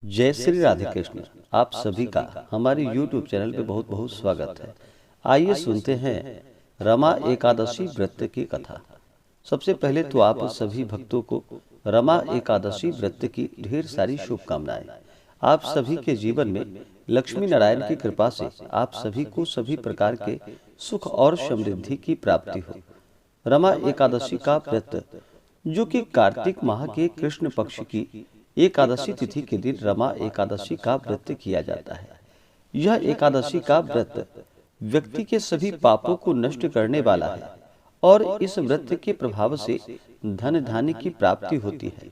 जय श्री राधे कृष्ण। आप सभी का हमारे YouTube चैनल पे बहुत बहुत स्वागत है। आइए सुनते हैं रमा एकादशी व्रत की कथा। सबसे पहले तो आप सभी भक्तों को रमा एकादशी व्रत की ढेर सारी शुभकामनाएं। आप सभी के जीवन में लक्ष्मी नारायण की कृपा से आप सभी को सभी प्रकार के सुख और समृद्धि की प्राप्ति हो। रमा एकादशी का व्रत, जो कि कार्तिक माह के कृष्ण पक्ष की एकादशी तिथि के दिन रमा एकादशी का व्रत किया जाता है। यह एकादशी का व्रत व्यक्ति के सभी पापों को नष्ट करने वाला है और इस व्रत के प्रभाव से धन धान्य की प्राप्ति होती है।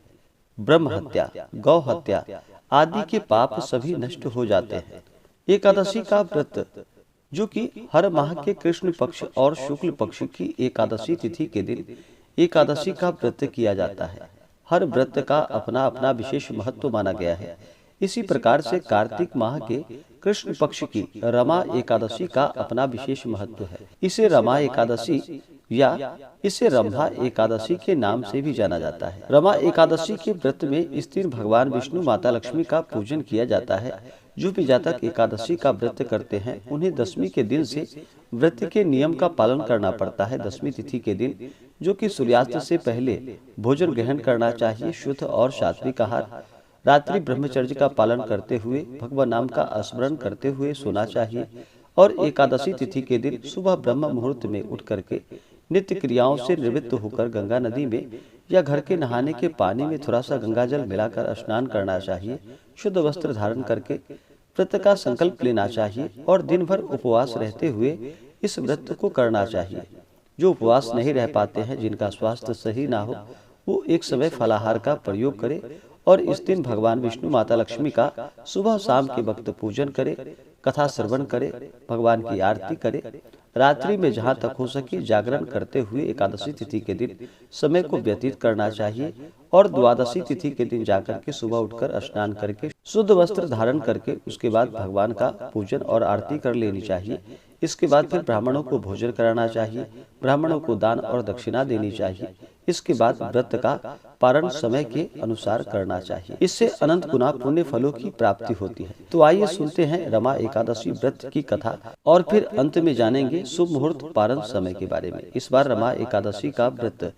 ब्रह्म हत्या, गौ हत्या आदि के पाप सभी नष्ट हो जाते हैं। एकादशी का व्रत, जो कि हर माह के कृष्ण पक्ष और शुक्ल पक्ष की एकादशी तिथि के दिन एकादशी का व्रत किया जाता है। हर व्रत का अपना अपना विशेष महत्व माना गया है। इसी प्रकार से कार्तिक माह के कृष्ण पक्ष की रमा एकादशी का अपना विशेष महत्व है। इसे रमा एकादशी या इसे रंभा एकादशी के नाम से भी जाना जाता है। रमा एकादशी के व्रत में इस दिन भगवान विष्णु, माता लक्ष्मी का पूजन किया जाता है। जो भी जातक एकादशी का व्रत करते हैं उन्हें दशमी के दिन से व्रत के नियम का पालन करना पड़ता है। दशमी तिथि के दिन, जो कि सूर्यास्त से पहले भोजन ग्रहण करना चाहिए। शुद्ध और सात्विक आहार, रात्रि ब्रह्मचर्य का पालन करते हुए भगवान नाम का स्मरण करते हुए सोना चाहिए। और एकादशी तिथि के दिन सुबह ब्रह्म मुहूर्त में उठ करके नित्य क्रियाओं से निवृत्त होकर गंगा नदी में या घर के नहाने के पानी में थोड़ा सा गंगा जल मिलाकर स्नान करना चाहिए। शुद्ध वस्त्र धारण करके व्रत का संकल्प लेना चाहिए और दिन भर उपवास रहते हुए इस व्रत को करना चाहिए। जो उपवास नहीं रह पाते हैं, जिनका स्वास्थ्य सही ना हो, वो एक समय फलाहार का प्रयोग करे और इस दिन भगवान विष्णु, माता लक्ष्मी का सुबह शाम के वक्त पूजन करे, कथा श्रवण करे, भगवान की आरती करे। रात्रि में जहाँ तक हो सके जागरण करते हुए एकादशी तिथि के दिन समय को व्यतीत करना चाहिए और द्वादशी तिथि के दिन जाकर के सुबह उठकर स्नान करके शुद्ध वस्त्र धारण करके उसके बाद भगवान का पूजन और आरती कर लेनी चाहिए। इसके बाद फिर ब्राह्मणों को भोजन कराना चाहिए, ब्राह्मणों को दान और दक्षिणा देनी चाहिए। इसके बाद व्रत का पारण समय के अनुसार करना चाहिए। इससे अनंत गुना पुण्य फलों की प्राप्ति होती है। तो आइए सुनते हैं रमा एकादशी व्रत की कथा और फिर अंत में जानेंगे शुभ मुहूर्त पारण समय के बारे में। इस बार रमा एकादशी का व्रत,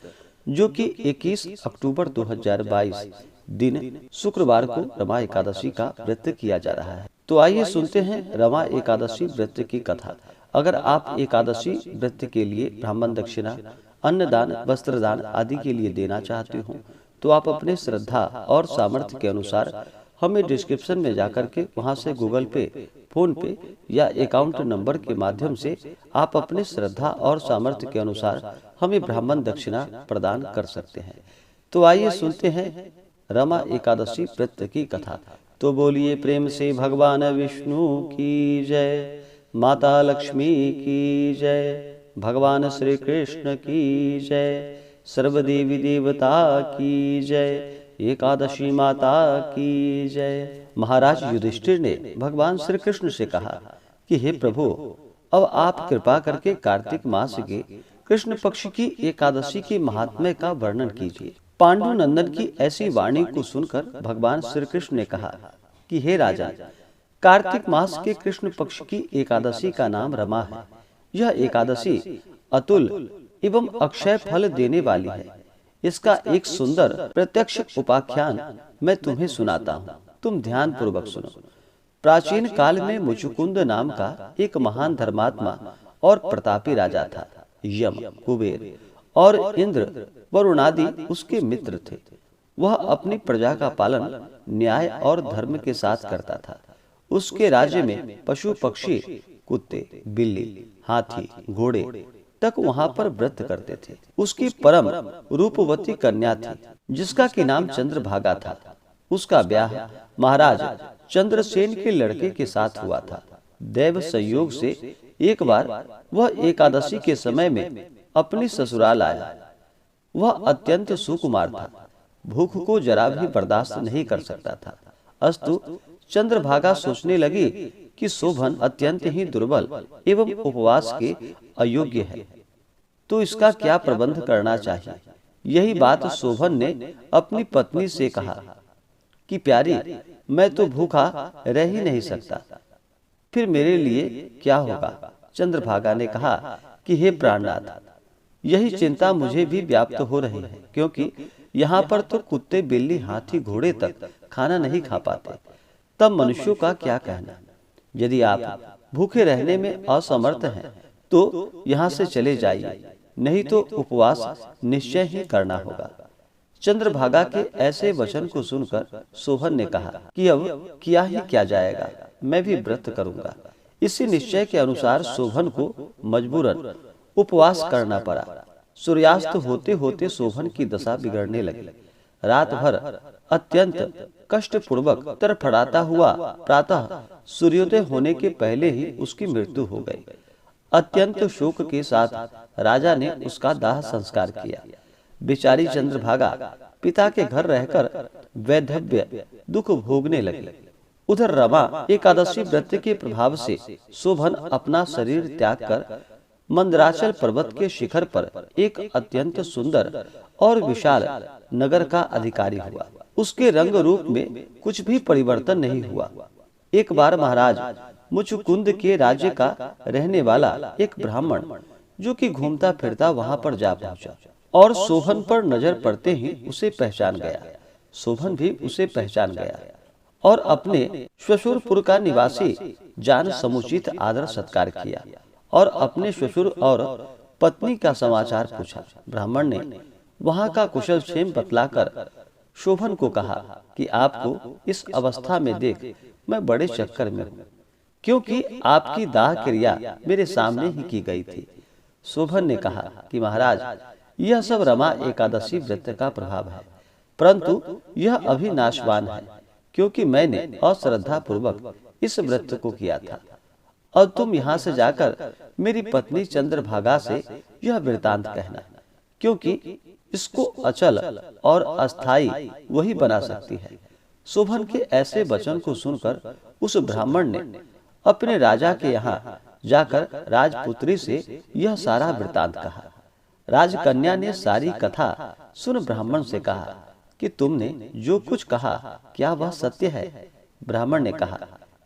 जो कि 21 अक्टूबर 2022 दिन शुक्रवार को रमा एकादशी का व्रत किया जा रहा है। तो आइए सुनते हैं रमा एकादशी व्रत की कथा। अगर आप एकादशी व्रत के लिए ब्राह्मण दक्षिणा, अन्नदान, वस्त्रदान आदि के लिए देना चाहते हो तो आप अपने श्रद्धा और सामर्थ्य के अनुसार हमें डिस्क्रिप्शन में जाकर के वहां से गूगल पे, फोन पे या अकाउंट नंबर के माध्यम से आप अपने श्रद्धा और सामर्थ्य के अनुसार हमें ब्राह्मण दक्षिणा प्रदान कर सकते हैं। तो आइए सुनते हैं रमा एकादशी व्रत की कथा। तो बोलिए प्रेम से भगवान विष्णु की जय, माता लक्ष्मी की जय, भगवान श्री कृष्ण की जय, सर्वदेवी देवता की जय, एकादशी माता की जय। महाराज युधिष्ठिर ने भगवान श्री कृष्ण से कहा कि हे प्रभु, अब आप कृपा करके कार्तिक मास के कृष्ण पक्ष की एकादशी के महात्म्य का वर्णन कीजिए। पांडु नंदन की ऐसी वाणी को सुनकर भगवान श्री कृष्ण ने कहा कि हे राजा, कार्तिक मास के कृष्ण पक्ष की एकादशी का नाम रमा है। यह एकादशी अतुल एवं अक्षय फल देने वाली है। इसका एक सुंदर प्रत्यक्ष उपाख्यान मैं तुम्हें सुनाता हूँ, तुम ध्यान पूर्वक सुनो। प्राचीन काल में मुचुकुंद नाम का एक महान धर्मात्मा और प्रतापी राजा था। यम, कुबेर और इंद्र, वरुणादि उसके मित्र थे। वह अपनी प्रजा का पालन न्याय और धर्म के साथ करता था। उसके राज्य में पशु पक्षी, कुत्ते, बिल्ली, हाथी, घोड़े तक वहां पर व्रत करते थे। उसकी परम रूपवती कन्या थी, जिसका की नाम चंद्रभागा था। उसका ब्याह महाराज चंद्रसेन के लड़के के साथ हुआ था। दैव संयोग से एक बार वह एकादशी के समय में अपनी ससुराल आया। वह अत्यंत सुकुमार था, भूख को जरा भी बर्दाश्त नहीं कर सकता था। अस्तु चंद्रभागा सोचने लगी कि शोभन अत्यंत ही दुर्बल एवं उपवास के अयोग्य है, तो इसका क्या प्रबंध करना चाहिए। यही बात शोभन ने अपनी पत्नी से कहा कि प्यारी, मैं तो भूखा रह ही नहीं सकता, फिर मेरे लिए क्या होगा। चंद्रभागा ने कहा कि हे प्राणनाथ, यही चिंता मुझे भी व्याप्त हो रही है, क्योंकि यहाँ पर तो कुत्ते, बिल्ली, हाथी, घोड़े तक खाना नहीं खा पाते, तब मनुष्यों का क्या कहना। यदि आप भूखे रहने में असमर्थ हैं तो यहाँ से चले जाइए, नहीं तो उपवास निश्चय ही करना होगा। चंद्रभागा के ऐसे वचन को सुनकर शोभन ने कहा कि अब किया ही क्या जाएगा, मैं भी व्रत करूंगा। इसी निश्चय के अनुसार शोभन को मजबूरन उपवास करना पड़ा। सूर्यास्त होते होते शोभन की दशा बिगड़ने लगी। रात भर अत्यंत कष्ट पूर्वक तड़फड़ाता हुआ प्रातः सूर्योदय होने के पहले ही उसकी मृत्यु हो गई। अत्यंत शोक के साथ राजा ने उसका दाह संस्कार किया। बेचारी चंद्रभागा पिता के घर रहकर वैधव्य दुख भोगने लगी। उधर रमा एकादशी व्रत के प्रभाव से शोभन अपना शरीर त्याग कर मंदराचल पर्वत के शिखर पर एक अत्यंत सुंदर और विशाल नगर का अधिकारी हुआ। उसके रंग रूप में कुछ भी परिवर्तन नहीं हुआ। एक बार महाराज मुचुकुंद के राज्य का रहने वाला एक ब्राह्मण, जो कि घूमता फिरता वहां पर जा पहुंचा और शोभन पर नजर पड़ते ही उसे पहचान गया। शोभन भी उसे पहचान गया और अपने श्वशुरपुर का निवासी जान समुचित आदर सत्कार किया और अपने श्वशुर और पत्नी का समाचार पूछा। ब्राह्मण ने वहां का कुशल क्षेम बतलाकर शोभन को कहा कि आपको इस अवस्था में देख मैं बड़े चक्कर में हूँ, क्योंकि आपकी दाह क्रिया मेरे सामने ही की गई थी। शोभन ने कहा कि महाराज, यह सब रमा एकादशी व्रत का प्रभाव है, परंतु यह अभी नाशवान है, क्योंकि मैंने अश्रद्धा पूर्वक इस व्रत को किया था। अब तुम यहाँ से जाकर मेरी पत्नी चंद्रभागा से यह वृतांत कहना, क्योंकि इसको अचल और अस्थाई वही बना सकती है। शोभन के ऐसे वचन को सुनकर उस ब्राह्मण ने अपने राजा के यहाँ जाकर राजपुत्री से यह सारा वृतांत कहा। राजकन्या ने सारी कथा सुन ब्राह्मण से कहा कि तुमने जो कुछ कहा क्या वह सत्य है? ब्राह्मण ने कहा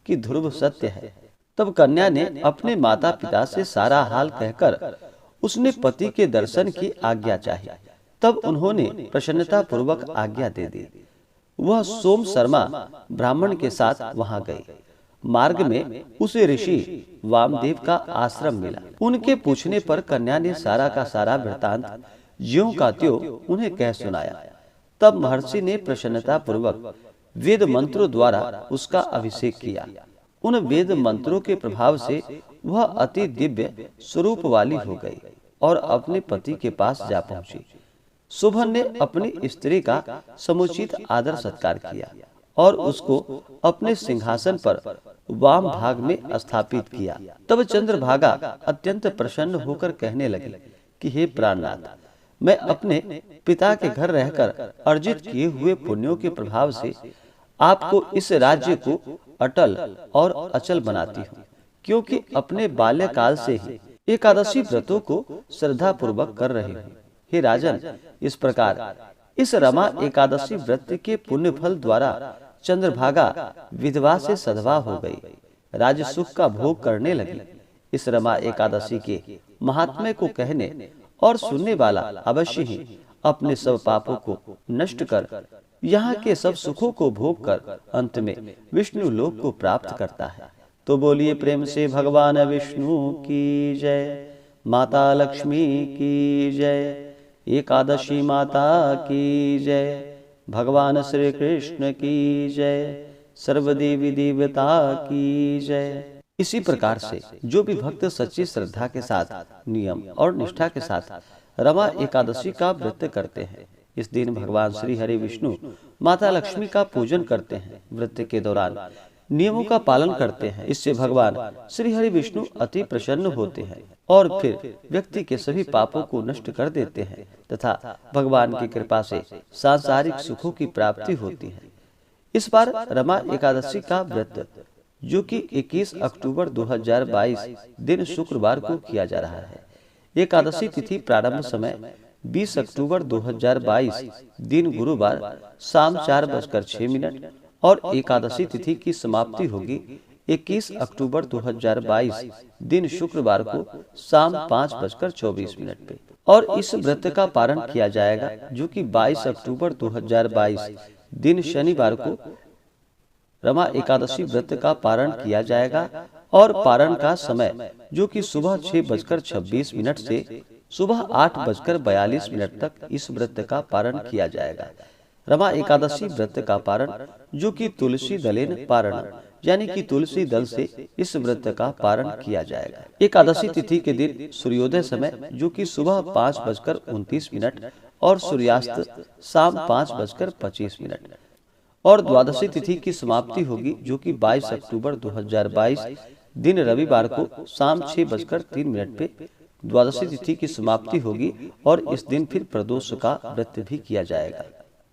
कि ध्रुव सत्य है। तब कन्या ने अपने माता पिता से सारा हाल कहकर उसने पति के दर्शन की आज्ञा चाही। तब उन्होंने प्रसन्नता पूर्वक आज्ञा दे दी। वह सोम शर्मा ब्राह्मण के साथ वहां गई। मार्ग में उसे ऋषि वामदेव का आश्रम मिला। उनके पूछने पर कन्या ने सारा का सारा वृतांत ज्यों का त्यों उन्हें कह सुनाया। तब महर्षि ने प्रसन्नता पूर्वक वेद मंत्रों द्वारा उसका अभिषेक किया। उन वेद मंत्रों के प्रभाव से वह अति दिव्य स्वरूप वाली हो गई और अपने पति के पास जा पहुंची। शोभन ने अपनी स्त्री का समुचित आदर सत्कार किया और उसको अपने सिंहासन पर वाम भाग में स्थापित किया। तब चंद्रभागा अत्यंत प्रसन्न होकर कहने लगी कि हे प्राणनाथ, मैं अपने पिता के घर रहकर अर्जित किए हुए पुण्यों के प्रभाव से आपको इस राज्य को अटल और अचल बनाती हूँ, क्योंकि अपने बाल्यकाल से ही एकादशी व्रतों को श्रद्धा पूर्वक कर रही हूँ। हे राजन, इस प्रकार इस रमा एकादशी व्रत के पुण्य फल द्वारा चंद्रभागा विधवा से सधवा हो गई, राज सुख का भोग करने लगी। इस रमा एकादशी के महात्म्य को कहने और सुनने वाला अवश्य ही अपने सब पापों को नष्ट कर यहाँ के सब सुखों को भोग कर अंत में विष्णु लोक को प्राप्त करता है। तो बोलिए प्रेम से भगवान विष्णु की जय, माता लक्ष्मी की जय, एकादशी माता की जय, भगवान श्री कृष्ण की जय, सर्वदेवी देवता की जय। इसी प्रकार से जो भी भक्त सच्ची श्रद्धा के साथ, नियम और निष्ठा के साथ रमा एकादशी का व्रत करते हैं, इस दिन भगवान श्री हरि विष्णु माता लक्ष्मी का पूजन करते हैं, व्रत के दौरान नियमों का पालन करते हैं, इससे भगवान श्री हरि विष्णु अति प्रसन्न होते हैं और फिर व्यक्ति के सभी पापों को नष्ट कर देते हैं तथा भगवान की कृपा से सांसारिक सुखों की प्राप्ति होती है। इस बार रमा एकादशी का व्रत, जो कि 21 अक्टूबर 2022 दिन शुक्रवार को किया जा रहा है। एकादशी तिथि प्रारंभ समय 20 अक्टूबर 2022 दिन गुरुवार शाम 4:06 और एकादशी तिथि की समाप्ति होगी 21 अक्टूबर 2022 दिन शुक्रवार को शाम 5:24 पे। और इस व्रत का पारण किया जाएगा जो कि 22 अक्टूबर 2022 दिन शनिवार को रमा एकादशी व्रत का पारण किया जाएगा। और पारण का समय जो कि सुबह 6:26 से सुबह 8:42 तक इस व्रत का पारण किया जाएगा। रमा एकादशी व्रत का पारण जो कि तुलसी दलेन पारण यानी कि तुलसी दल से इस व्रत का पारण किया जाएगा। एकादशी तिथि के दिन सूर्योदय समय जो कि सुबह 5:29 और सूर्यास्त शाम 5:25 और द्वादशी तिथि की समाप्ति होगी जो कि 22 अक्टूबर 2022 दिन रविवार को शाम 6:03 पे द्वादशी तिथि की समाप्ति होगी। और इस दिन फिर प्रदोष का व्रत भी किया जाएगा।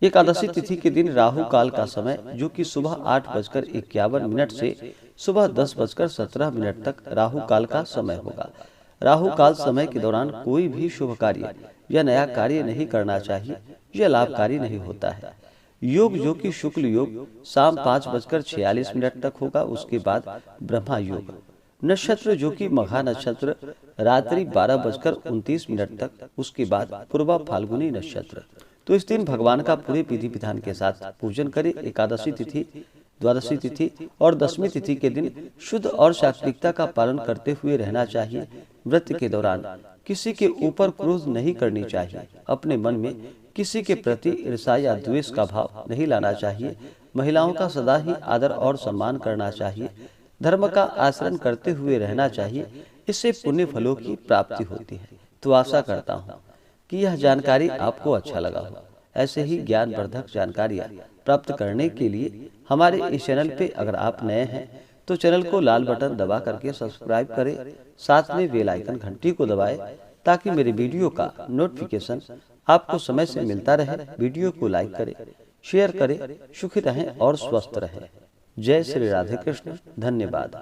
एकादशी तिथि के दिन राहु काल का समय जो कि सुबह 8:51 से सुबह 10:17 तक राहु काल का समय होगा। राहु काल समय के दौरान कोई भी शुभ कार्य या नया कार्य नहीं करना चाहिए, यह लाभकारी नहीं होता है। योग जो कि शुक्ल योग शाम 5:46 तक होगा, उसके बाद ब्रह्मा योग। नक्षत्र जो कि मघा नक्षत्र रात्रि 12:29 तक, उसके बाद पूर्वा फाल्गुनी नक्षत्र। तो इस दिन भगवान का पूरे विधि विधान के साथ पूजन करें। एकादशी तिथि, द्वादशी तिथि और दशमी तिथि के दिन शुद्ध और सात्विकता का पालन करते हुए रहना चाहिए। व्रत के दौरान किसी के ऊपर क्रोध नहीं करनी चाहिए। अपने मन में किसी के प्रति ईर्ष्या या द्वेष का भाव नहीं लाना चाहिए। महिलाओं का सदा ही आदर और सम्मान करना चाहिए। धर्म का आचरण करते हुए रहना चाहिए, इससे पुण्य फलों की प्राप्ति होती है। तो आशा करता हूँ कि यह जानकारी आपको अच्छा लगा हो। ऐसे ही ज्ञानवर्धक जानकारियाँ प्राप्त करने के लिए हमारे इस चैनल पे अगर आप नए हैं तो चैनल को लाल बटन दबा करके सब्सक्राइब करें, साथ में बेल आइकन घंटी को दबाएं ताकि मेरे वीडियो का नोटिफिकेशन आपको समय से मिलता रहे। वीडियो को लाइक करें, शेयर करें। सुखी रहें और स्वस्थ रहें। जय श्री राधे कृष्ण। धन्यवाद।